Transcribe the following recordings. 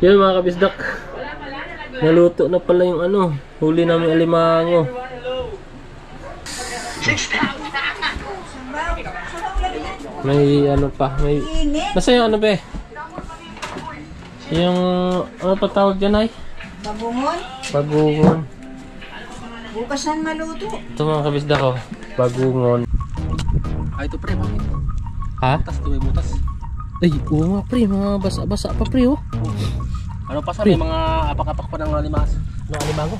Yan mga kabisdak. Naluto na pala yung ano, huli namin alimango. May ano pa, may... Nasa yung ano be? Yung... Ano pa tawag dyan ay? Bagungon? Bagungon. Bukasan maluto. Ito mga kabisdak ko. Bagungon. Ay, ito pre, bakit? Ha? Butas, ito may butas. Ay, oo nga pre, mga basa-basa pa pre oh. Ano pa sa Pre. may mga apak-apak pa ng limas? Ng alimango?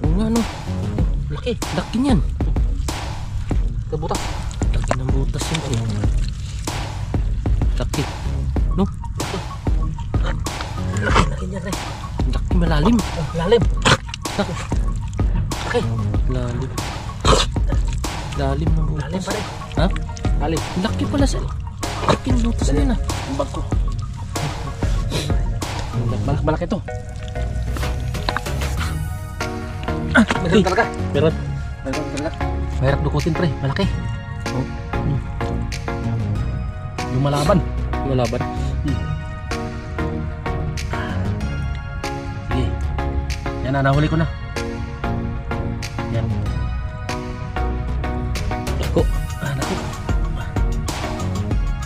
Oo nga no. Laki. Laki niyan. Ito butas. Laki ng butas yun pre. Laki. No? Laki niya pre. Laki malalim. Lalim. Laki. Laki. Lalim. Lalim ng butas. Lalim pa rin. Ha? Lalim. Laki pala sa... Laki ng butas niya na. Yung bag ko. Malaki ito. Meron talaga. Meron. Meron talaga. Mahirap dukutin pre. Malaki. Oh. Lumalaban. Lumalaban. Sige. Yan na, nahuli ko na. Yan. Ako. Naku.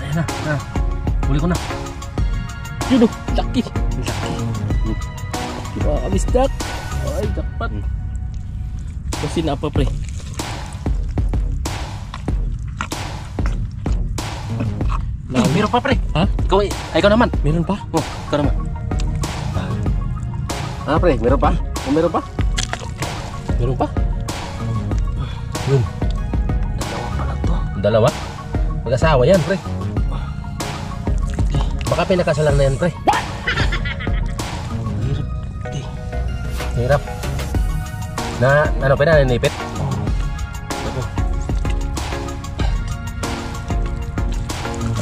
Ayan na. Huli ko na. Yun o. Laki. Laki. Mga kabisdak. Ay, dapat. Kasi na pa pre. Meron pa pre. Ha? Ikaw naman. Meron pa? Oh, ikaw naman. Pre, meron pa? Meron pa? Meron pa? Yun. Dalawa pala to. Dalawa? Mag-asawa yan, pre. Baka pinakasalan na yan, pre. Hirap. Na, ano pa na, nanipit?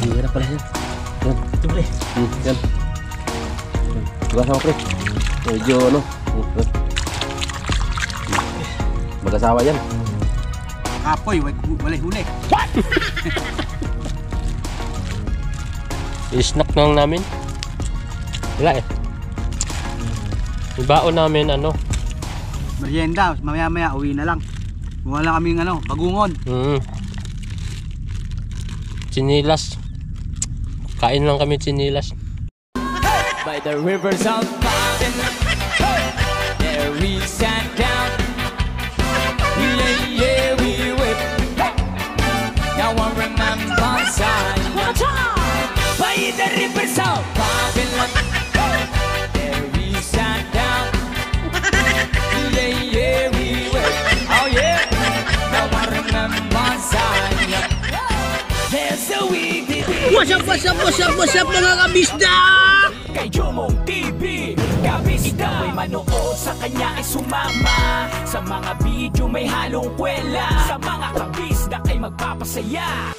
Hirap pala yan. Yan. Ito, pre. Yan. Mag-asawa, pre. Medyo, ano. Mag-asawa yan. Apoy, wala huli. I-snack lang namin. Wala eh. Ibaon namin ano. Merienda, mamaya-maya uwi na lang. Wala kaming bagungon. Chinilas. Kain lang kami chinilas. By the rivers of Fountain, there we sat down. Yeah, we whip. Now I remember Zion. By the rivers of Babylon, there we sat down. Yeah, we whip. Oh yeah, now I remember Zion. There's a week. What's up mga kabisda? Kay Jomong TV, kabisda may manood sa kanya ay sumama. Sa mga video may halong kwela. Sa mga kabisda ay magpapasaya.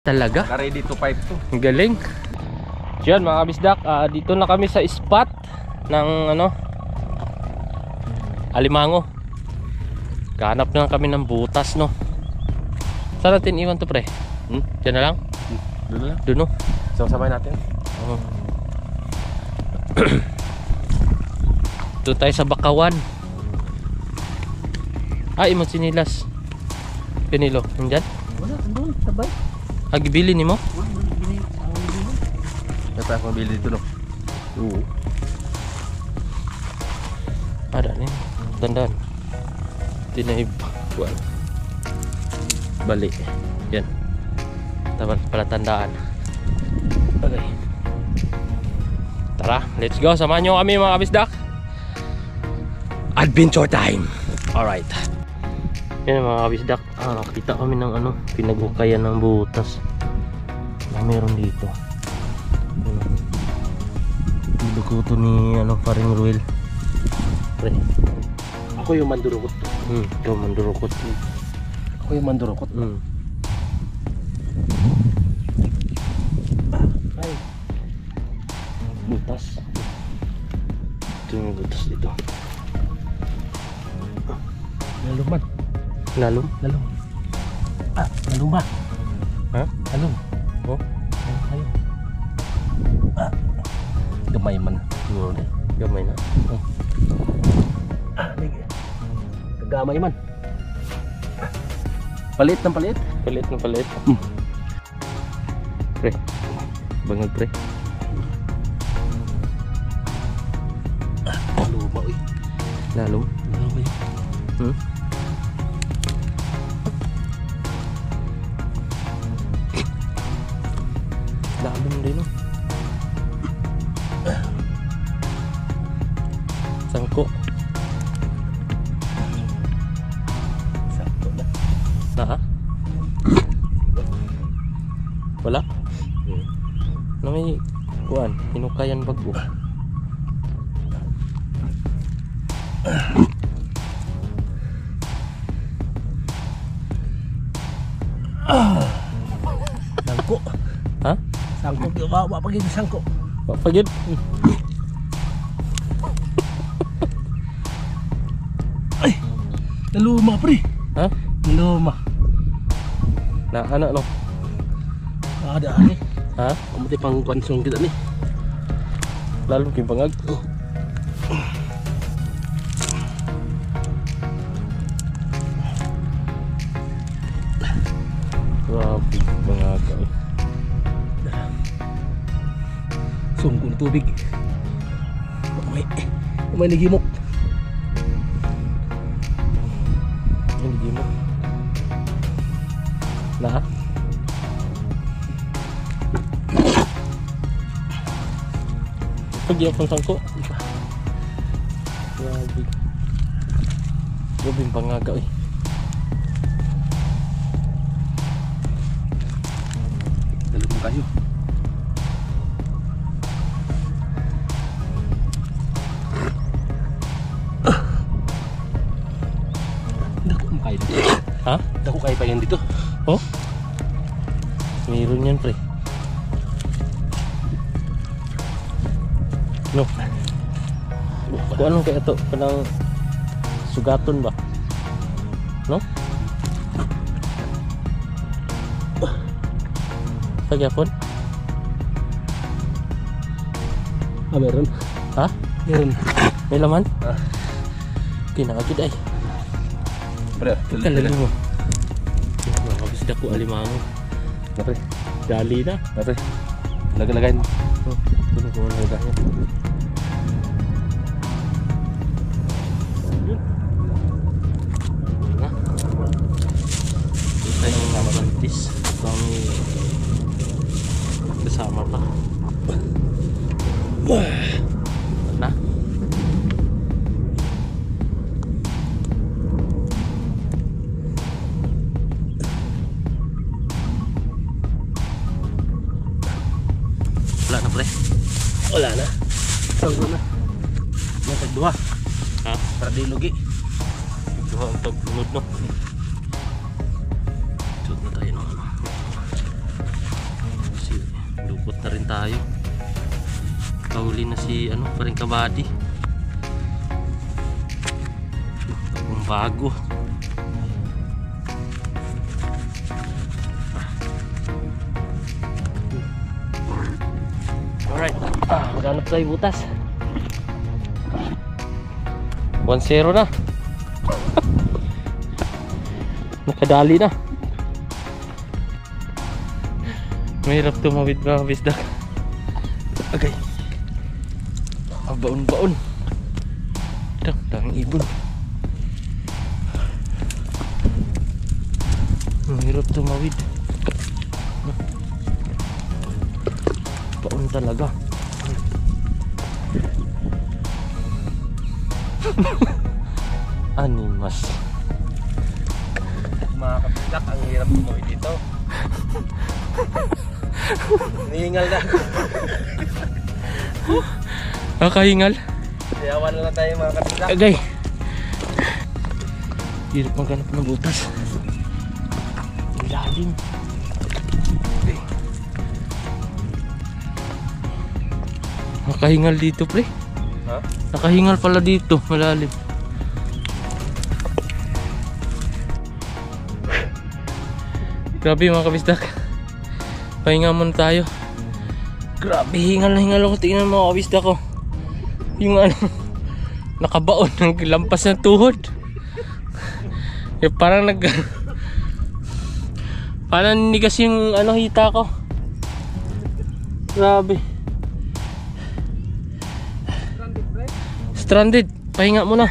Talaga? Ready to pipe to. Ang galing. Yan mga kabisdak, dito na kami sa spot ng ano, alimango. Kahanap na kami ng butas, no. Saan natin iwan to, pre? Diyan na lang? Doon na. Doon, no? Sabay natin. Oh. Doon tayo sa Bakawan. Imong sinilas. Pinilo, nandyan? Wala, doon, sabay. Agibili ni mo? Ito ako mabili dito, no? Oo. Ada nih, dandan. Tinaib. Buwan. Balik. Yan. Taman palatandaan. Okay. Tara, let's go. Samahan nyo kami mga kabisdak. Adventure time. Alright. Yan mga kabisdak. Nakita kami ng ano, pinaghukayan ng butas na meron dito. Lukuto ni ano, paring Ruel. Pre. Ako yung mandurukot. Ikaw mandurukot. Ako yung mandurukot. Ay. Butas. Ito yung butas dito. Lalong man. Lalong? Lalong. Lalong ba? Ha? Lalong. Oh? Ayun. Gamay man. Siguro na. Gamay na. Kagamay man. Palit ng palit. Palit na palit. Pre. Bangag pre. Luma, uy. Lalong? Luma yun. Lalong din, no? Sangko. Sakto na. Na? Wala? Na may kuan, hinukayan bago. Sangko. Ha? Sangko. Wapagin sangko. Papagid. Ay! Naluma, pre. Ha? Naluma. Na ano no? Ada ani. Ha? Kamuti pang kwansong kita ni. Lalong king bangag. Grabe bangag. Sungko na tubig. May nagimok. Hindi mo. Na? Pag-iapon sangko. Grabe. Grabe yung pangaga eh. Dalo mo kayo. Dako mo kayo dito. Ha? Dako kayo pa yan dito. Oh? Meron yan pre. No. Kung anong kaya to? Kanang sugaton ba? No? Pagyapon? Meron. Ha? Meron. May laman? Kinakagid ay. Pre, Kalalim mo. Makabisda ko alimango. Pre, Dali na. pre. Lagay-lagay mo. Oh, doon ko lagay. Ito yung mga mantis. Kami kasama pa. Na? Wala na pre. Wala na. Sangko na. Nagduha. Ha? Para di lugi. Ito ang tagpunod no. Shoot na tayo ng ano. Ikot na rin tayo. Kahuli na si ano, paring kabady. Bagong bago. Alright, maghanap tayo butas. 1-0 na. Nakadali na. Mahirap tumawid mga kabisdak. Agay. Baon-baon. Daming ibon. Mahirap tumawid. Baon talaga. Animas. Mga kabisdak, ang hirap tumawid dito. Nihingal na. Kakahingal. Sayawan na lang tayo mga kabisdak. Agay. Hirap maghanap ng butas. Lalim. Nakahingal dito, pre. Ha? Nakahingal pala dito, malalim. Grabe mga kabisdak. Pahinga muna tayo. Grabe, hingal na hingal ako. Tingnan mo mga kabisdak ko. Yung ano, nakabaon ng lampas ng tuhod. Parang parang nigas yung ano, hita ko. Grabe. Stranded. Pahinga muna.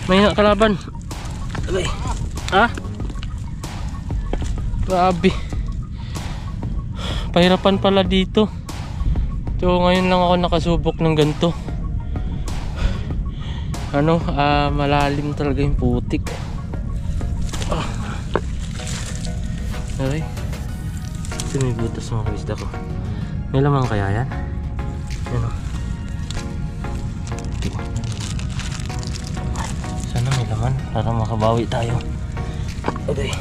Pahinga kalaban. Okay. Ha? Grabe. Pahirapan pala dito. So ngayon lang ako nakasubok ng ganito. Ano, malalim talaga yung putik. Okay. Ito may butas mga kabisda ko. May laman kaya yan? Ano? Sana may laman para makabawi tayo. Okay.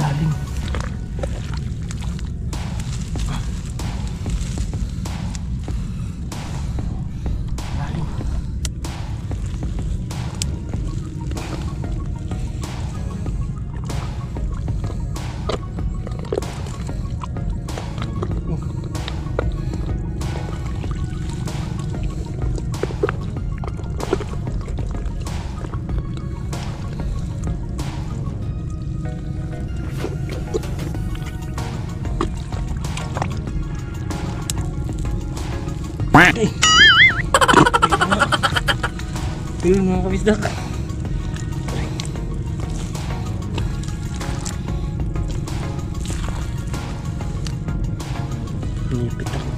Lalim. Lalim. Ayun mga kabisdak. Nipit ako.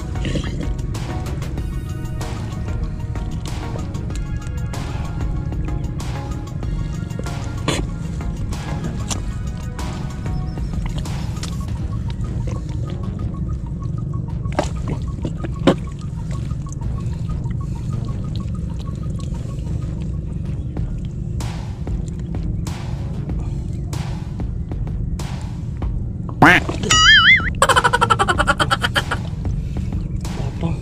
Tapang.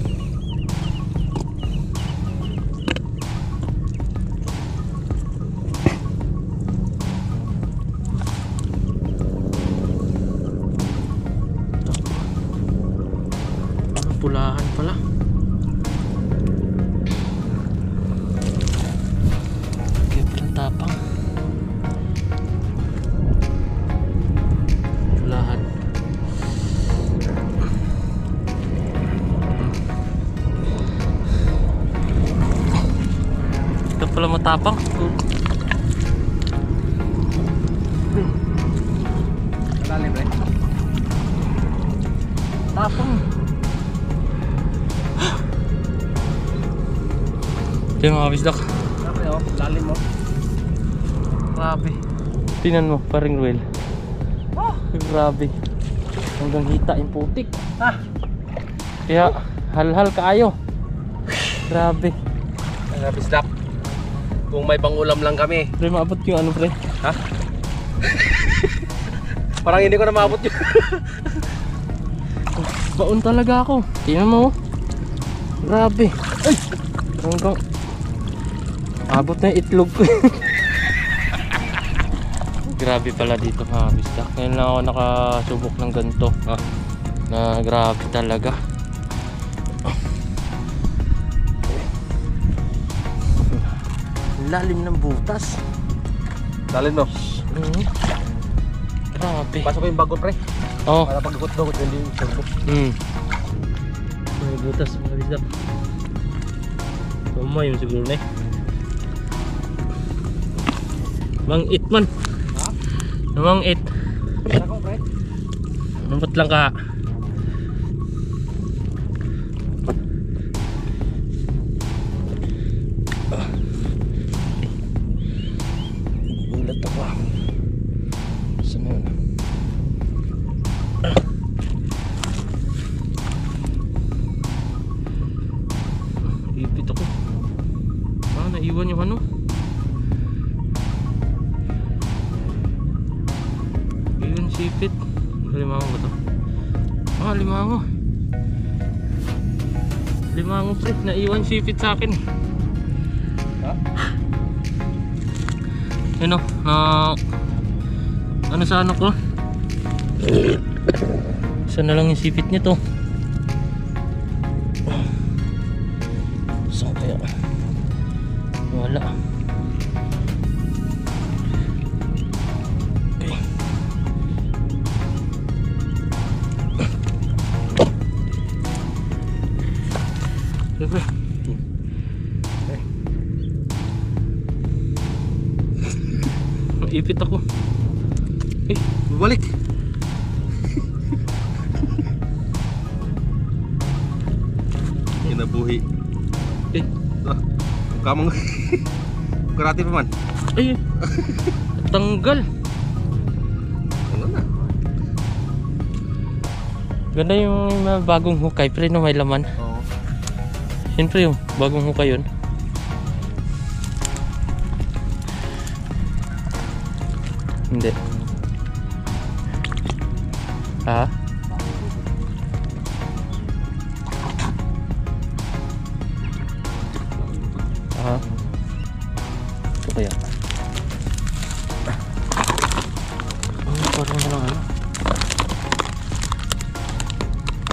Pulahan pala. Kaya palang tapang. Pulahan. Ito pala matapang. Lalim rin. Tapang. Ito yung mga kabisdak. Grabe oh, lalim mo. Grabe. Tingnan mo, paring Ruel. Oh, grabe. Hanggang hita yung putik. Kaya hal-hal kaayo. Grabe. Mga bisdak. Kung may pangulam lang kami. Pre, maabot yung ano, pre? Ha? Parang hindi ko na maabot yun. Baon talaga ako. Tingnan mo. Grabe. Ay! Hanggang abot na yung itlog ko. Grabe pala dito mga bisdak. Ngayon lang ako nakasubok ng ganito. Na grabe talaga. Lalim ng butas. Dalin mo. Grabe. Pasok ko yung bago pre. Oh. Para pag-dugot-dugot hindi yung sumbok. May butas mga bisdak. Kumay mo siguro na eh. Mang-it man. Ha? Mang-it. Ako pre. Mampot lang ka. Gulat ako. Saan na yun? Ipit ako. Naiwan yung ano. Ayun, sipit. Limango ba ito? Limango. Limango pre, naiwan sipit sa akin. Ha? Ano, ano sa ano ko? Isa na lang yung sipit nito. Saan kaya? Wala. Siyempre. Ipit ako. Balik. Kinabuhi. Kamang karate pa man. Ay, tanggal. Ano na? Ganda yung mga bagong hukay, pre, no, may laman. Oo. Siyempre yung bagong hukay yun. Hindi. Ha? Aha. Ito kaya? Parang na lang ano?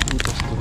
Butas to.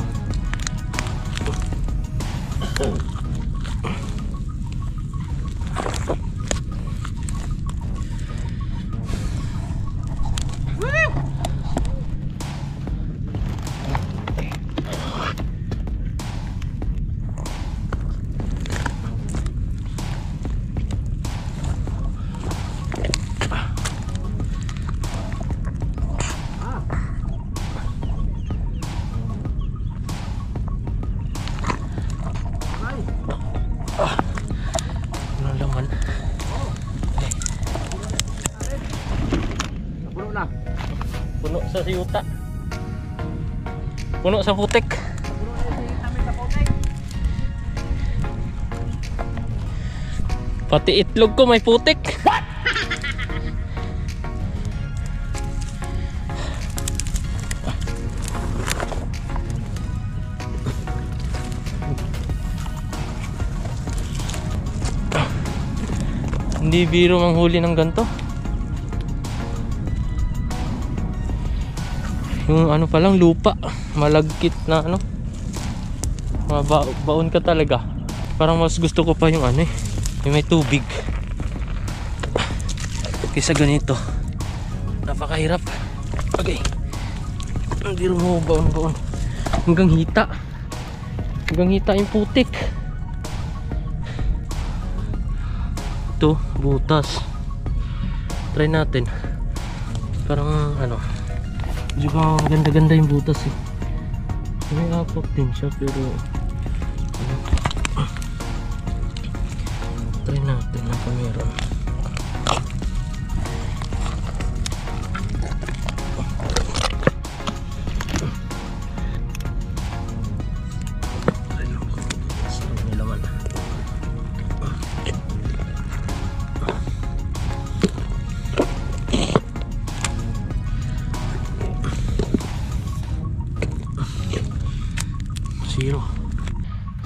Walang laman. Puno na. Puno sa siyuta. Puno sa putik. Pati itlog ko may putik. Hindi biro manghuli ng ganito. Yung ano pa lang, lupa, malagkit na ano. Baon ka talaga. Parang mas gusto ko pa yung ano eh, yung may tubig kaysa ganito. Napakahirap. Okay, hindi rin mo baon hanggang hita yung putik. Ito, butas. Try natin. Parang ano, medyo ganda-ganda yung butas eh. May apak din siya pero ano, try natin na kung meron.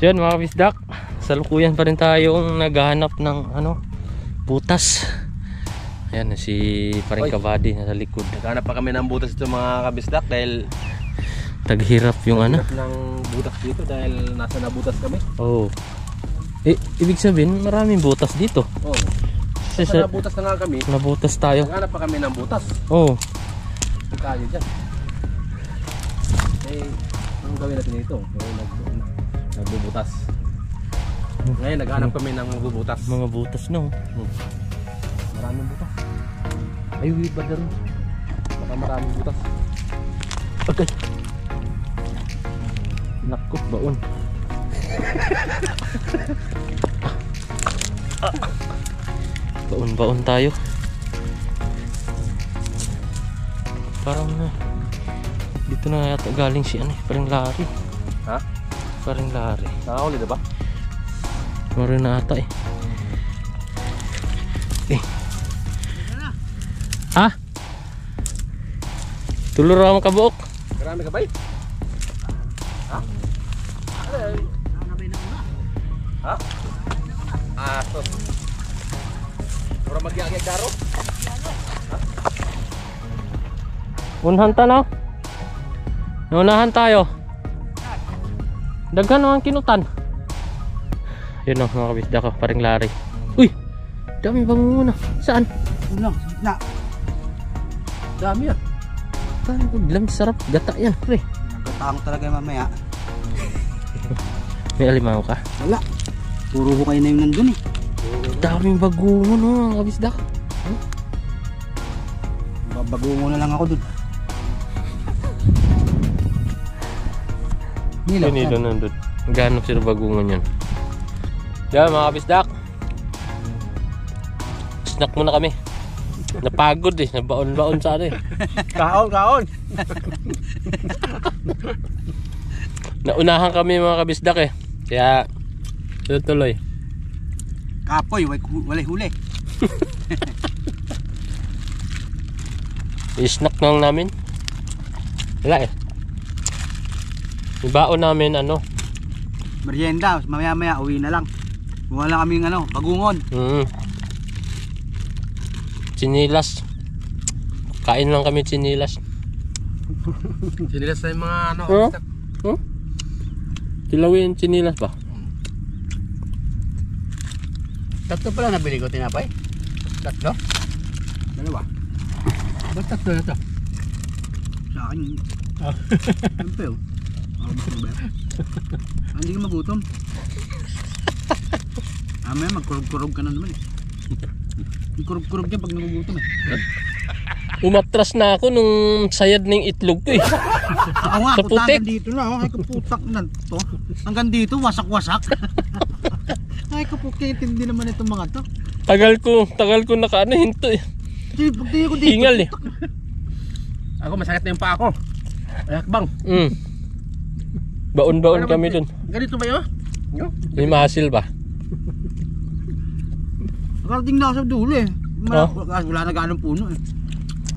So yun mga kabisdak, salukuyan pa rin tayong naghahanap ng butas. Ayan si Paring Kabady nasa likod. Naghanap pa kami ng butas ito mga kabisdak dahil Taghirap yung hirap ng butas dito dahil nasa nabutas kami. Oh. Ibig sabihin maraming butas dito. Oh. Kasi Nasa nabutas na nga kami. nabutas tayo. Naghanap pa kami ng butas. Oh. Tayo dyan. Anong gawin natin ito? Nagbubutas. Ngayon naghanap kami ng magbubutas. Mga butas no. Maraming butas. Ay, ba dyan? Baka maraming butas. Okay. Naku, baon. Baon tayo. Parang dito na yata galing si Paring Larry. Ha? Paring Larry. Nakahuli na ba? Meron na ata Ha? Tulor ako kabuok. Marami ka ba? Ha? Ha? Ato. Pura magyagay karo? Unahan ta na. Naunahan tayo. Daghan ang kinutan. Yun o mga kabisda ko, Paring Larry. Uy! Dami bang muna. Saan? Ulang, na. Dami yan. Dami biglang sarap. Gata yan, pre. Nagkataang talaga mamaya. May alimango ka? Wala. Puro ko kayo na yung nandun eh. Daming bagungon o mga kabisda ko. Babagungo na lang ako dun. Nilaw. Nilo nandun. Maghanap sila bagungon yan. Yan mga kabisdak. Snack muna kami. Napagod nabaon-baon sa Kaon! Naunahan kami mga kabisdak Kaya tuloy. Kapoy, walay huli. I-snack lang namin. Wala Yung baon namin Merienda, mamaya uwi na lang. Wala kaming bagungon. Chinilas. Kain lang kami chinilas. Sinilas na yung mga Tilawin chinilas ba? Tatlo pala nabili ko tinapay. Tatlo? Dalawa. Ba't tatlo na to? Sa akin. Siyempre hindi ka magutom. Mamaya magkurog-kurog ka na naman Yung kurog-kurog dyan pag nagugutom Umatras na ako nung sayad ng itlog ko Ako nga, Sa putik. hanggang dito na ay kaputak na to. Hanggang dito, wasak-wasak. Ay kaputik, hindi naman itong mga to. Tagal ko hinto Sige, pagtingin ko dito. Hingal Ako masakit na yung paa ko. Ay hakbang. Baon-baon kami dun. Ganito ba yun? May mahasil ba? Nakarating na ako sa dulo Wala na ganong puno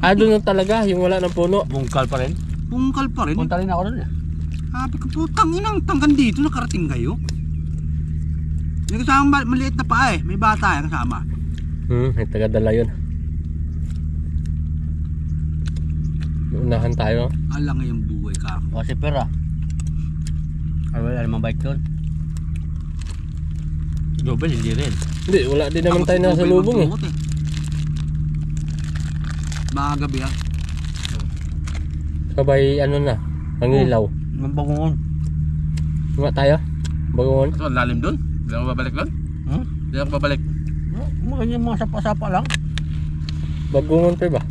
Doon na talaga, yung wala ng puno. Bungkal pa rin. Bungkal pa rin Punta rin ako doon Sabi ko, putang inang tanggan dito, nakarating kayo. May kasama maliit na pa may bata kasama. May taga-dala yun. Unahan tayo. Alang yung buhay ka. O si Pera. Wala namang bike doon. Double hindi rin. Hindi, wala din naman tayo nasa lubong Mga gabi Sabay na, pangilaw. Mabangungon. Nga tayo? Bagungon? Ito, lalim doon. Hindi ako babalik doon. Hindi ako babalik. Mga sapa-sapa lang. Bagungon pa ba?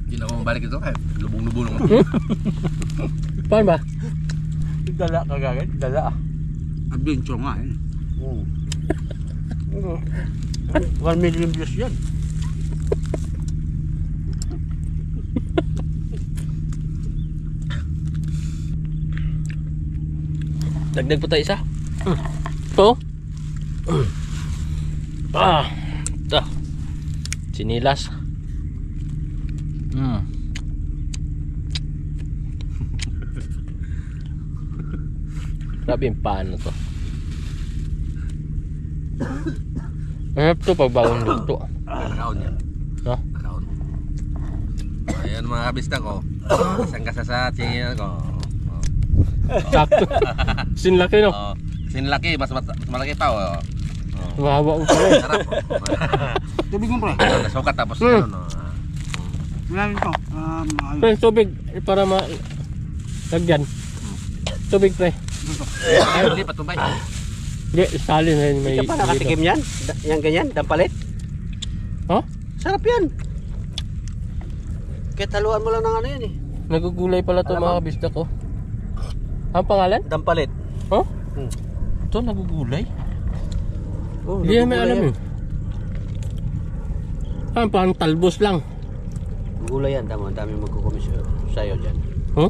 Hindi na ako mabalik ito kahit lubong-lubong lang. Paano ba? Dala ka gagawin. Dala Adventure nga 1 million views yan. Dagdag po tayo isa. Ito. Ito. Sinilas. Grabe yung paano to. Hanap to pag bagong luto. Nakaon yan. No? Nakaon. Ayan mga kabista ko. Isang kasa sa tingin ko. Sakto. Sinlaki no? Sinlaki, mas malaki pa. Mahawa ko pala eh. Sarap. Tubig mo, pre. Nasukat tapos ano. Ilalim ko. Pre, tubig para lagyan. Tubig pre. Ay, lipat mo ba? Hindi, salin na yun. May Hindi ka pa nakatikim yan? Yan ganyan, dampalit? Oh? Sarap yan. Kahit haluan mo lang ng ano yan eh. Nagugulay pala to mga kabisda ko. Ang pangalan? Dampalit. Oh? Hmm. Ito nagugulay? Oh, Hindi namin alam yun. Parang talbos lang. Gulay yan, tama. Ang dami magkukumis sa'yo dyan. Huh?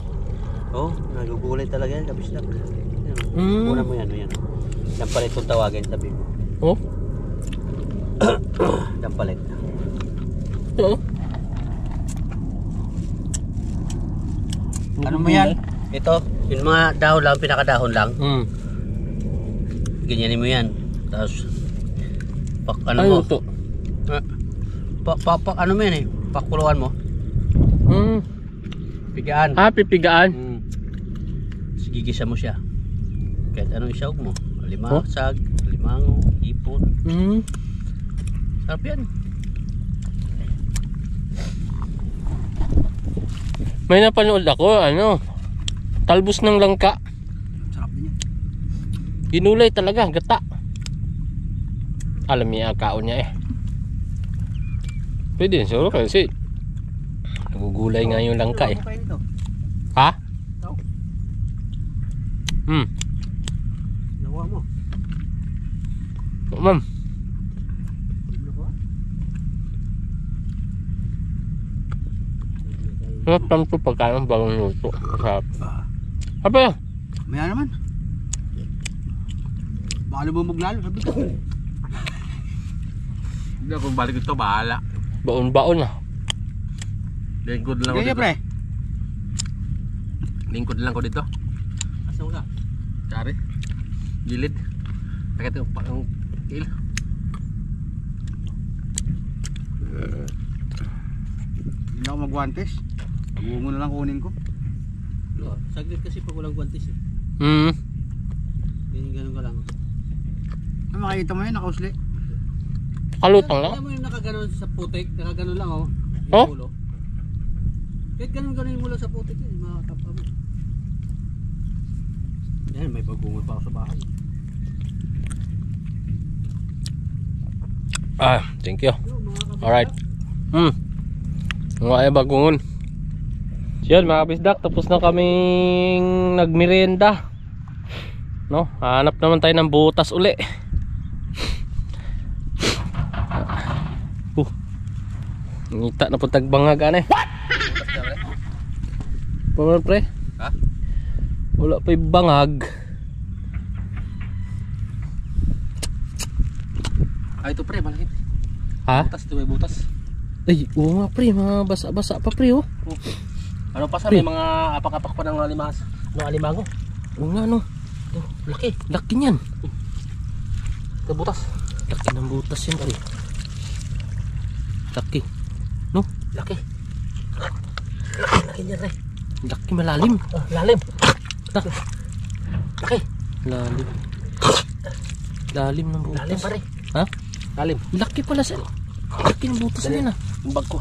Oh, nagugulay talaga yan, kabis lang. Yan. Mm. Muna mo yan, yan. Dampalit kung tawagin, sabi mo. Oh? Dampalit. Ito. Ano mo yan? Ito, yung mga dahon lang, pinakadahon lang. Ganyanin mo yan. Tapos, ano Ay, mo? ito. Ano mo yan eh? Pakuluan mo. Pigaan. Pipigaan. Gigisa mo siya. Kahit anong isawag mo. Limasag, limango, ipon. Sarap yan. May napanood ako, talbos ng langka. Sarap din yan. Ginulay talaga, gata. Alam niya ang kaon niya eh. Pwede din siguro kasi nagugulay nga yung langka eh. Ha? Nakuha mo. Ma'am. Masarap to pagkain ng bagong luto. Masarap. Apa yan? Maya naman. Baka lumubog lalo, sabi ko. Hindi ako balik ito, bahala. Baon-baon ah. Lingkod lang ko Kaya dito. pre. Lingkod lang ko dito. Asan ka? Sari. Gilid. Pakit yung il. Hindi ako magwantes. Pag-uungo na lang kunin ko. Saglit kasi pag walang guantes eh. Ganun ka lang. Ano makikita mo yun, nakausli? Kalutang lang. Alam mo yung nakaganon sa putik, nakaganon lang oh. Oh? Yung ulo. Kahit ganun yung ulo sa putik yun, makakapa mo. Yan, may pag-ungol pa ako sa bahay. Thank you. Alright. Mga ay bagungon. So yun mga kabisdak, tapos na kaming nagmerienda. No, hanap naman tayo ng butas uli. Ngita na po tagbangag aneh. Paman pre? Ha? Wala pa yung bangag. Ito pre, malaki. Ha? Butas, ito may butas. Ay, oo nga pre, mga basa-basa pa pre oh. Ano pa sa Pre. may mga apak-apak pa ng alimas. No, alimango. Oo nga no. Ito, laki. Laki niyan. Ito butas. Laki ng butas yan pre. Laki. No? Laki. Laki niya pre. Laki malalim. Oh, lalim. Laki. Lalim. Lalim ng butas. Lalim pare. Ha? Lalim. Laki pala sa. Laki ng butas niyan ah. Yung bag ko.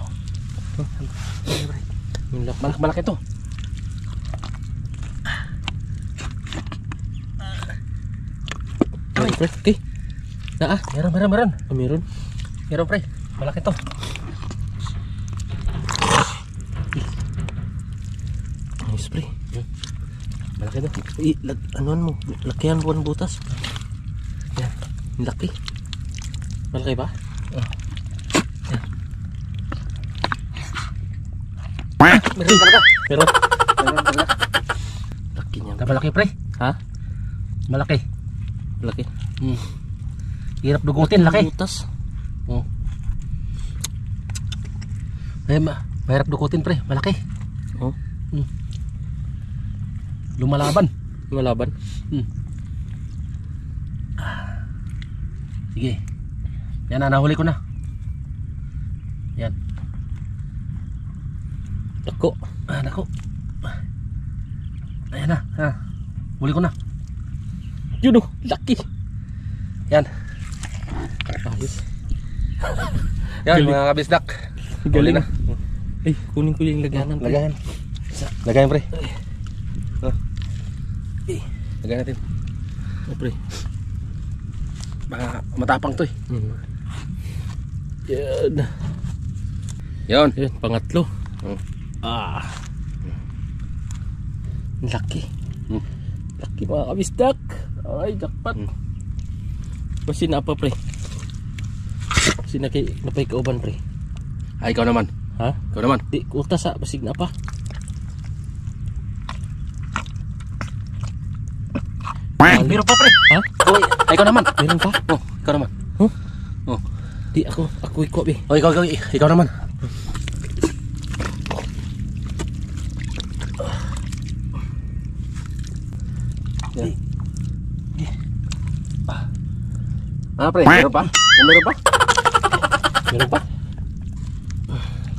Yung laki. Malaki to. Ay, pre. Okay. Meron. Meron. Meron pre. Malaki to. Nice pre. Malaki to. Anuan mo? Lakihan mo ng butas. Yan. Laki. Malaki ba? Meron talaga. Pero Meron talaga. laki niyan. Malaki pre. Ha? Malaki. Laki. Hirap dugutin, laki. Butas. Ay, mahirap dukutin pre, malaki. Oh. Lumalaban. Malaban. Sige. Yan na, nahuli ko na. Yan. Ako. Nako. Ayan na. Huli ko na. Yun oh, laki. Yan. Ayos. Yan Galing. mga kabisdak. Galing. Huli na. Ay, kunin ko yung laganan. pre. Lagayan. Lagayan pre. Lagayan natin. Oh, pre. Baka matapang to eh. Yan. Yan. Yan, pangatlo. Laki. Laki mga kabisdak. Ay, jackpot. Kasi na pa pre. Kasi napay kauban pre. Ikaw naman. Ha? Ikaw naman. Di utas sa basig na pa. Meron pa pre. Ha? Oy, ikaw naman. Meron pa? Oh, ikaw naman. Huh? Oh. Di ako ikaw be. Oh, ikaw naman. Yan. Pre, meron pa? Meron pa? Meron pa?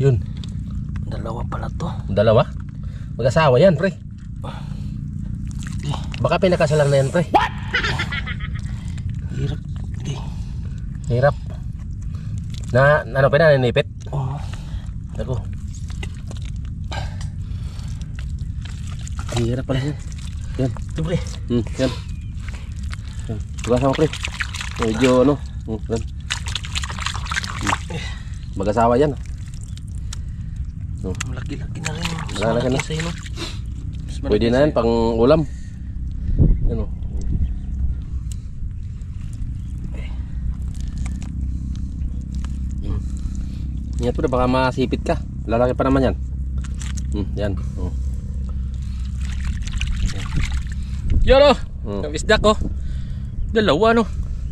Yun. Dalawa pala to. Dalawa? Mag-asawa yan, pre. Baka pinakasalan na yan, pre. Hirap. Di. Hirap. Ano pa na, nanipit? Oh. Ako. Hirap pala yan. Yan. Ito pre. Yan. Yan. Mag-asawa, pre. Medyo ano. Yan. Mag-asawa yan. Malaki-laki na rin. Mas Malaki na. malaki sa'yo, no? Mas malaki Pwede na yan, sa'yo. pang ulam. Ano? Ingat po na, baka masipit ka. Lalaki pa naman yan. Yan. Yoro! Mm. Kabisdak ko. Dalawa no?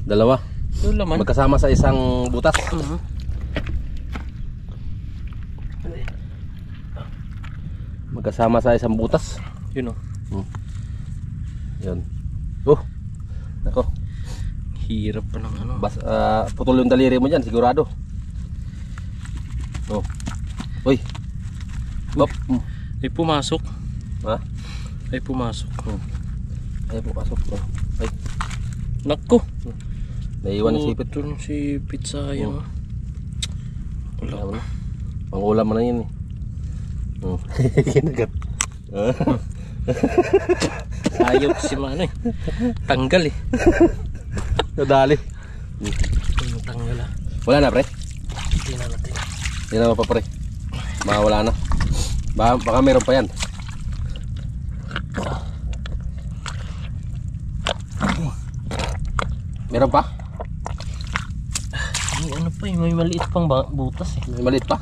Dalawa. Yung laman. Magkasama sa isang butas. Magkasama sa isang butas. Yun o. Yan. Nako. Hirap pa ng ano. Putol yung daliri mo dyan, sigurado. Uy. Ay pumasok. Ha? Ay pumasok. Ay, pupasok. Ay, Nako. naiwan ng sipit. Ito sipit sayang. Wala. Pangulam mo na yun eh. Kinagat. Ayaw si Mano eh. Tanggal eh. Nadali. Tanggal ah. Wala na, pre? Hindi na natin. Hindi na pa, pre. Wala na. Baka meron pa yan. Meron pa? May ano pa eh. May maliit pang butas eh. May maliit pa.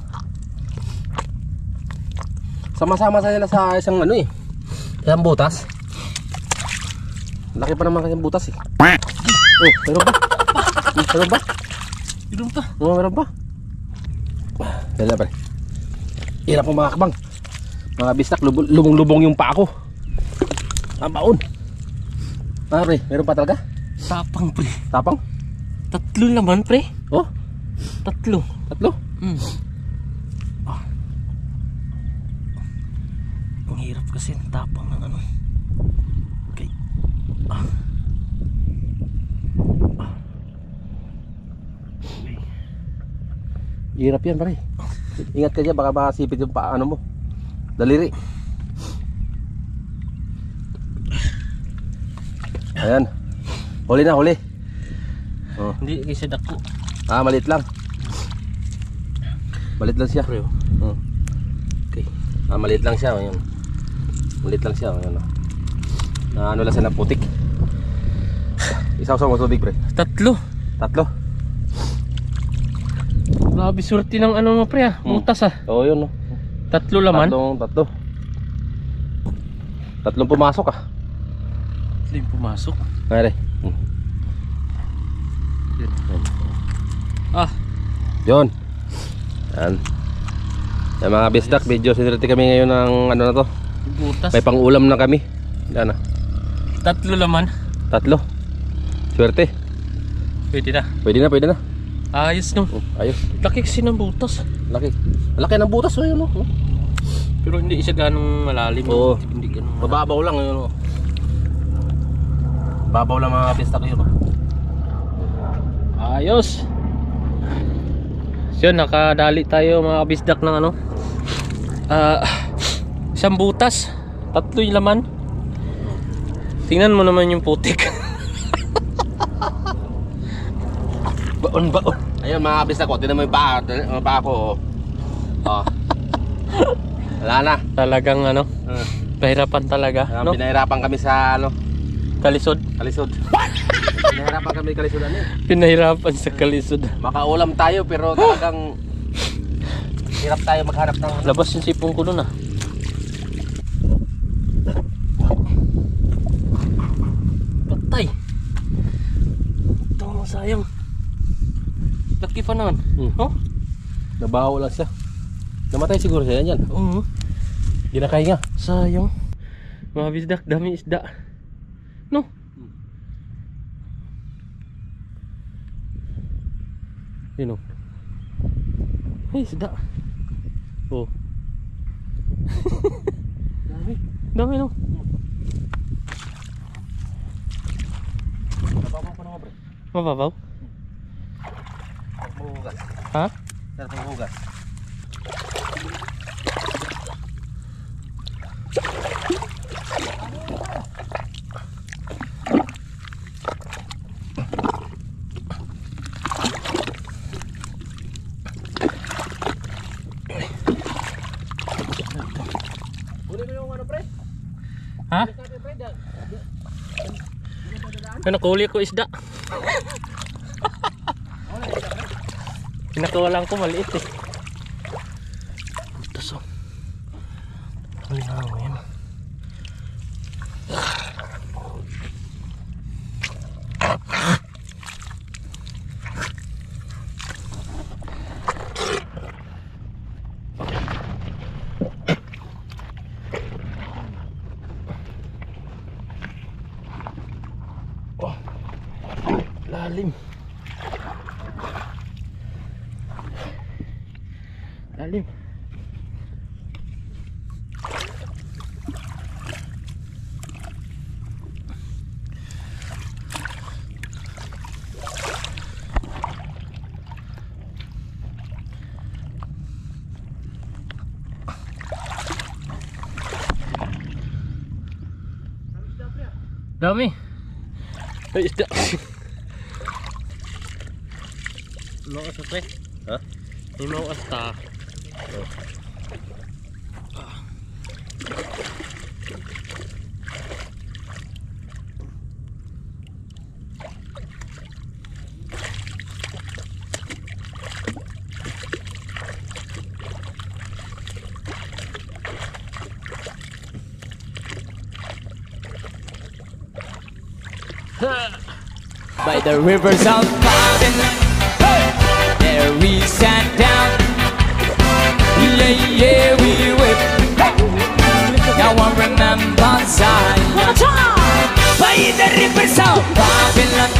Sama-sama sila sa isang ano eh. Isang butas. Laki pa naman kasi butas eh. Meron pa? Meron pa? Meron pa. Meron pa? Dala pre. Hirap mo mga kabang. Mga bistak, lubong-lubong yung pa ako. Tabaon. Pre, meron pa talaga? Tapang pre. Tapang? 3 naman pre. Oh? 3. 3? Ang hirap kasi tapang ng ano. Okay. Hirap yan pare. Ingat ka dyan, baka makasipit yung paano mo. Daliri. Ayan. Huli na, huli. Hindi kasi dako. Maliit lang. Maliit lang siya. Pre. Okay. Maliit lang siya. Ayan. Maliit lang siya. Ayan. Ano lang siya ng putik. Isaw-saw mo tubig pre. 3. 3. Grabe surti ng ano mo pre ah. Butas ah. Oo yun no. 3 laman. 3. 3 pumasok ah. 3 pumasok. Pare. Yun. Yan. Yung mga bisdak, video sinirti kami ngayon ng ano na to. Butas. May pang-ulam na kami. Yan na. 3 laman. 3. Swerte. Pwede na. Pwede na. Ayos no. Oh, ayos. Laki kasi ng butas. Laki. Laki ng butas oh, yun oh. Pero hindi siya ganong malalim. Oo. Hindi ganong malalim. Mababaw lang yun oh. Babaw lang mga kabisdak yun oh. Ayos. So yun, nakadali tayo mga kabisdak ng ano. Isang butas. 3 yung laman. Tingnan mo naman yung putik. Baon. Ayun mga kabisdak ko, tinan mo yung paa ko oh. Wala na. Talagang ano, pahirapan talaga. No? Pinahirapan kami sa ano, Kalisod. Pinahirapan kami kalisod ano. Pinahirapan sa kalisod. Makaulam tayo pero talagang hirap tayo maghanap ng Labas yung sipong ko nun ah. Patay. Ito mo sayang. Laki pa naman. Oh? nabaho lang siya. Namatay siguro siya yan. Oo. Ginakahinga. Sayang. Mga bisdak, dami isda. No? Yun o. Ay, isda. Oh. Dami no. Nababaw pa naman pre. Mababaw? Maghuhugas. Ha? Sarap maghuhugas. Huli mo yung ano pre? Ha? Ano, nakuli ko isda. Pinakawalan ko maliit eh. Ito so. Ang hangin. Lalim. Lalim. Dami. Ay, isda. Mau ka pre? Ha? May mau asta. By the rivers of Babylon, there we sat down. Yeah, yeah, we whip. Now I remember Zion. By the rivers of Babylon,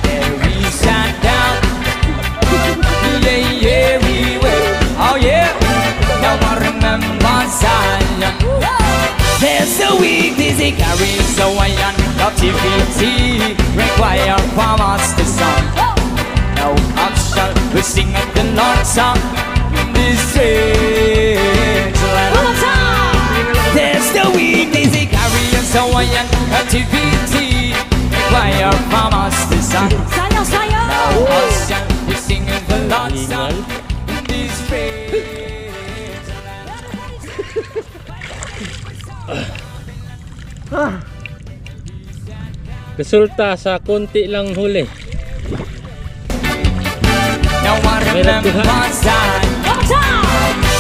there we sat down. Yeah, yeah, we whip. Oh yeah, now I remember Zion. There's a weak dizzy carries so iron captivity require from us the song. No option, we sing at the Lord's song in this strange land. There's the weak dizzy carries so iron captivity require from us the song. No option, we sing at the Lord's song in this strange land. Resulta sa konti lang huli. Now I remember Zion.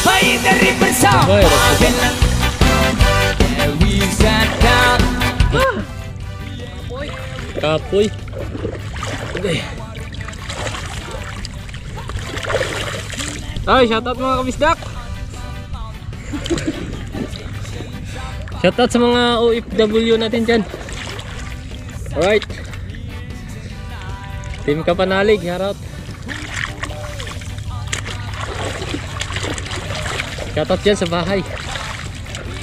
By the rivers of Babylon, there we sat down. Kapoy. Okay. Ay, shoutout mga kabisdak. Shoutout sa mga OFW natin dyan. Alright. Team Kapanalig, shoutout. Shoutout dyan sa bahay.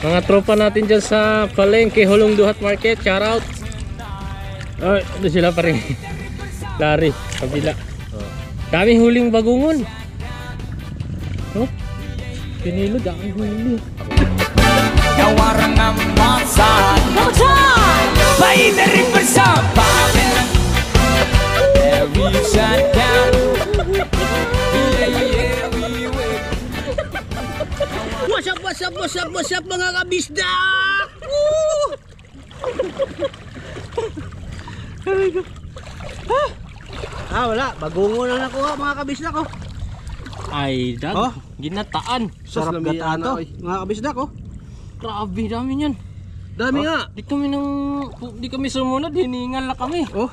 Mga tropa natin dyan sa Palengke, Hulong Duhat Market, shoutout. Oh, ito sila pa rin. Lari, kabila. Daming huling bagungon. Oh, pinilo, daming huli. Kawarang ang masan by the rivers of Babylon. There we sat down. Yeah, we went. What's up mga kabisda? Wala. Bagungon na nakuha mga kabisda ko. Ay, dag. Oh. Ginataan. Sarap gataan to. Mga kabisda ko. Grabe, dami yan. Dami nga. Di kami sumunod, hiningal na kami. Oh.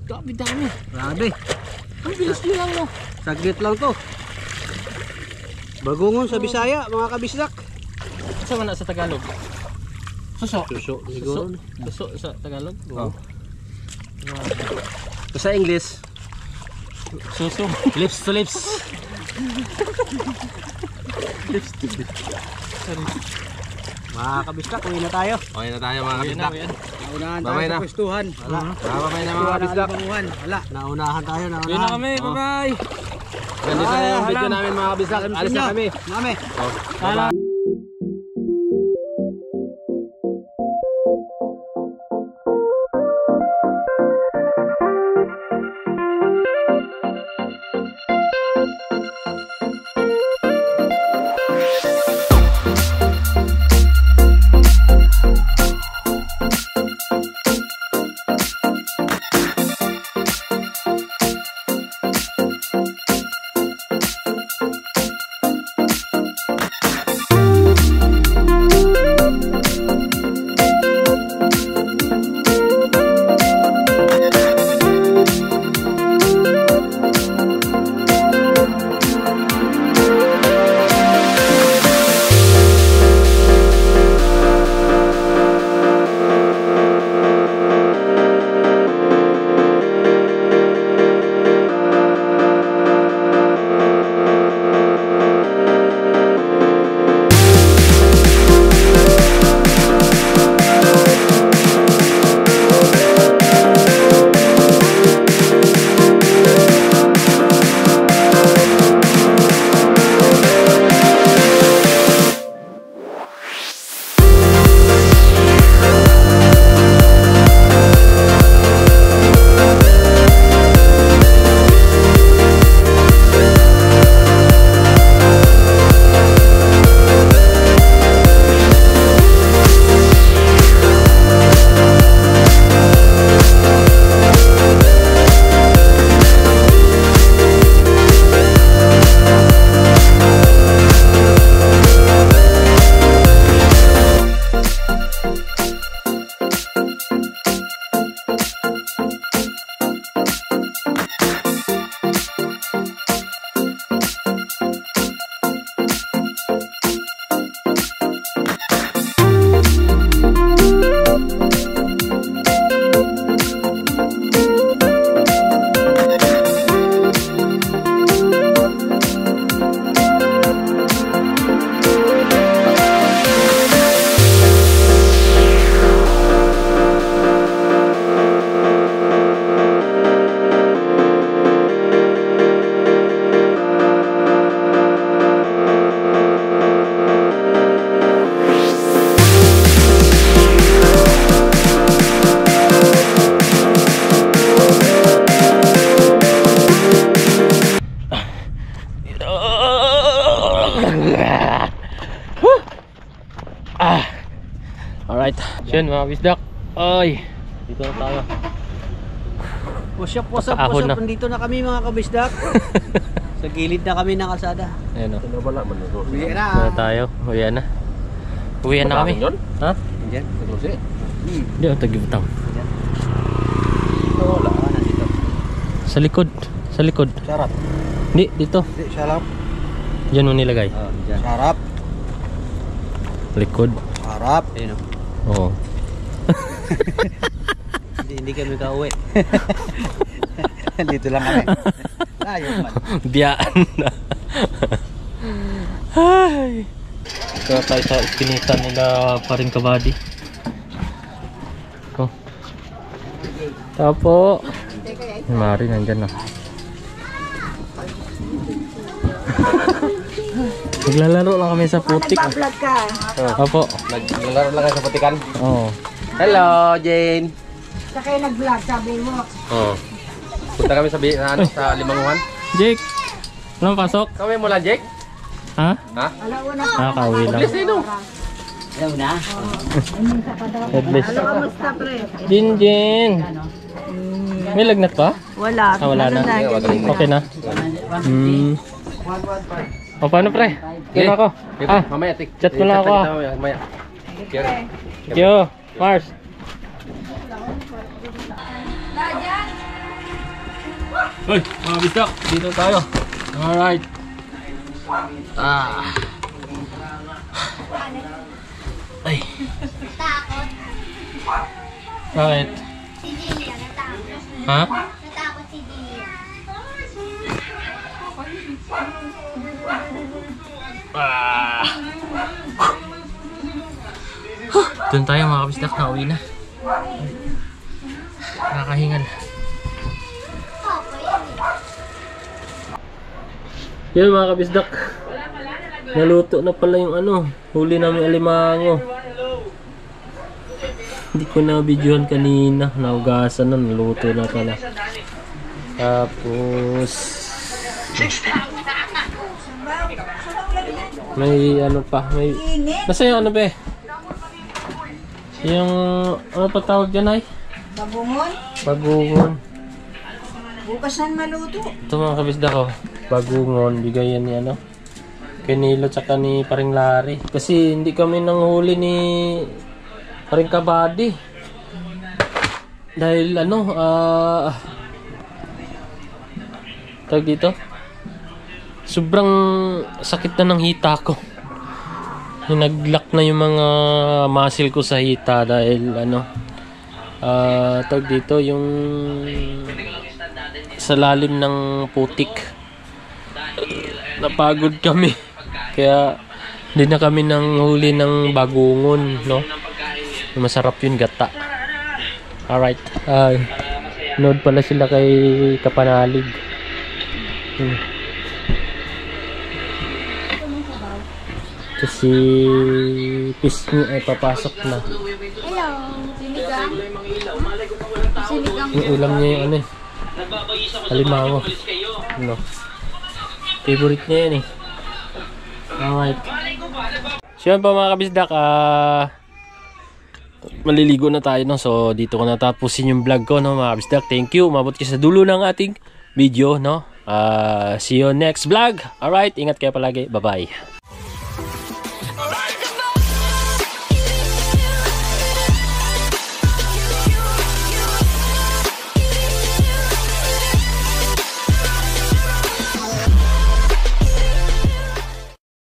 Grabe, dami. Grabe. Ang bilis nyo lang, no? Saglit lang to. Bagungon sa Bisaya mga kabisdak. Saan na sa Tagalog? Suso. Suso siguro. Suso sa Tagalog? Oh. Sa English, Suso. lips to lips. Mga kabisdak, uwi na tayo. Okay na tayo mga kabisdak. Naunahan tayo Babay sa na. pwestuhan. Wala. Babay na mga kabisdak. Wala. Naunahan tayo. Uwi na kami, bye-bye. Ganito na yung video namin mga kabisdak. Alis na kami. Kami. Bye-bye. Alright, yun mga bisdak. Ay, dito na tayo. What's up, Ahon na. Nandito na kami mga kabisdak. Sa gilid na kami ng kalsada. Ayun o. Uwi na. Uwi na tayo. Uwian na. Uwian na kami. Ha? Diyan. Hindi ako tagibutang. Wala ka na dito. Sa likod. Sa likod. Sarap. Hindi, dito. Sarap. Diyan mo nilagay. Diyan. Sarap. Likod. Sarap. Ayun o. Oo. Hindi hindi kami kauwi. Dito lang kami. Layo man. Biyaan na. Ay. Kaya tayo sa iskinita nila paring kabady. Oh. Tapo. Mari nandyan na. Naglalaro lang kami sa putik. Nagpa-vlog ka. Opo. Naglalaro lang kayo sa putikan. Oo. Hello, Jane. Sa kayo nag-vlog, sabi mo. Oh. Punta kami sa sa Limanguhan. Jake. Anong pasok? Kami mula, Jake. Ha? Ha? Alauna Nakakauwi lang. Alam na. Headless. Kamusta, pre? Jinjin. May lagnat pa? Wala. Ah, wala na. Okay na. O paano pre? Kaya ako. Ah, Mamaya, tik. chat mo lang ako, ah. Mamaya. thank you. Mars. Uy, mga bisdak. Dito tayo. Alright. Ah. Ay. Takot. Bakit? Si Gia, natakot. Ha? Natakot si Gia. Ah. Doon tayo mga kabisdak, nauwi na. Nakakahingal. Yan mga kabisdak. Naluto na pala yung huli namin alimango. Hindi ko na videohan kanina. Naugasan na, naluto na pala. Tapos may pa, may nasa yung be? Yung pa tawag dyan ay? Bagungon? Bagungon. Bukas na maluto. Ito mga kabisda ko, bagungon, bigayan ni kay Nilo tsaka ni Paring Larry. Kasi hindi kami nanghuli ni Paring Kabady. Dahil tawag dito, sobrang sakit na ng hita ko. Nag-lock na yung mga muscle ko sa hita dahil tawag dito, yung sa lalim ng putik. Napagod kami. Kaya hindi na kami nanghuli ng bagungon, no? Masarap yun, gata. Alright. Nood pala sila kay Kapanalig. Kasi pisngi ay papasok na. Hello. Sinigang. Sinigang. Yung ulam niya yung alimango. Favorite niya yan eh. Alright. So yan pa mga kabisdak, maliligo na tayo, no? So dito ko natapusin yung vlog ko, no, mga kabisdak. Thank you, umabot kayo sa dulo ng ating video, no? See you next vlog. Alright, ingat kayo palagi. Bye bye.